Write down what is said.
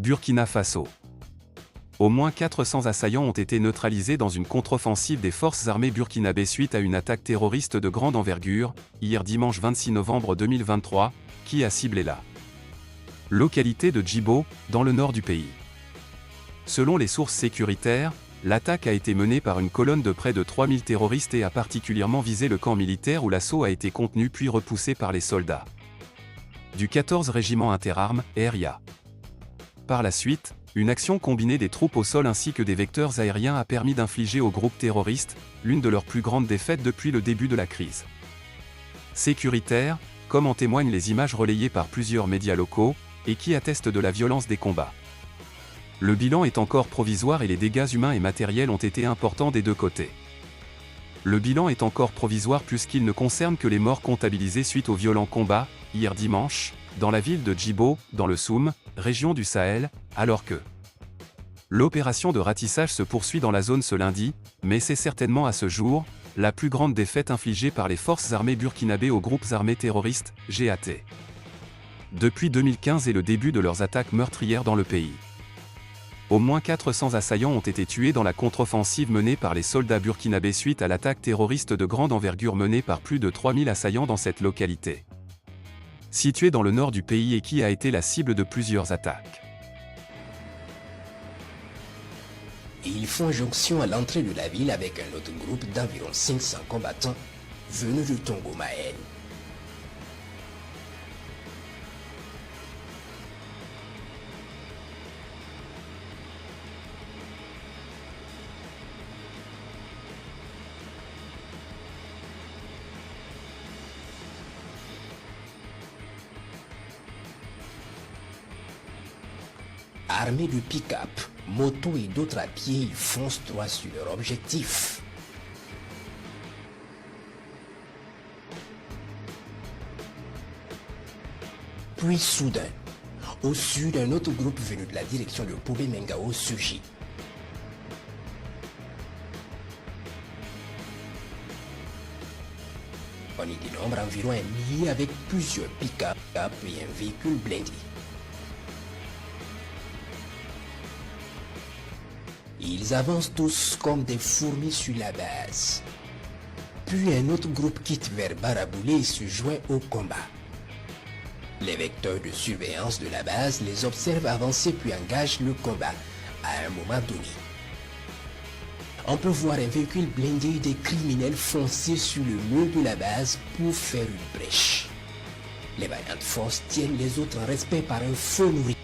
Burkina Faso. Au moins 400 assaillants ont été neutralisés dans une contre-offensive des forces armées burkinabées suite à une attaque terroriste de grande envergure, hier dimanche 26 novembre 2023, qui a ciblé la localité de Djibo, dans le nord du pays. Selon les sources sécuritaires, l'attaque a été menée par une colonne de près de 3000 terroristes et a particulièrement visé le camp militaire où l'assaut a été contenu puis repoussé par les soldats du 14 régiment interarmes, RIA. Par la suite, une action combinée des troupes au sol ainsi que des vecteurs aériens a permis d'infliger au groupe terroriste l'une de leurs plus grandes défaites depuis le début de la crise sécuritaire, comme en témoignent les images relayées par plusieurs médias locaux, et qui attestent de la violence des combats. Le bilan est encore provisoire et les dégâts humains et matériels ont été importants des deux côtés. Le bilan est encore provisoire puisqu'il ne concerne que les morts comptabilisés suite aux violents combats, hier dimanche, dans la ville de Djibo, dans le Soum, région du Sahel, alors que l'opération de ratissage se poursuit dans la zone ce lundi, mais c'est certainement à ce jour, la plus grande défaite infligée par les forces armées burkinabées aux groupes armés terroristes, GAT. Depuis 2015 et le début de leurs attaques meurtrières dans le pays. Au moins 400 assaillants ont été tués dans la contre-offensive menée par les soldats burkinabés suite à l'attaque terroriste de grande envergure menée par plus de 3000 assaillants dans cette localité située dans le nord du pays et qui a été la cible de plusieurs attaques. Ils font jonction à l'entrée de la ville avec un autre groupe d'environ 500 combattants venus de Tongomaen. Armés de pick-up, motos et d'autres à pied, ils foncent droit sur leur objectif. Puis soudain, au sud, un autre groupe venu de la direction de Pobé Mengao surgit. On y dénombre environ 1 millier avec plusieurs pick-up et un véhicule blindé. Ils avancent tous comme des fourmis sur la base. Puis un autre groupe quitte vers Baraboulé et se joint au combat. Les vecteurs de surveillance de la base les observent avancer puis engagent le combat à un moment donné. On peut voir un véhicule blindé et des criminels foncer sur le mur de la base pour faire une brèche. Les vaillantes forces tiennent les autres en respect par un feu nourri.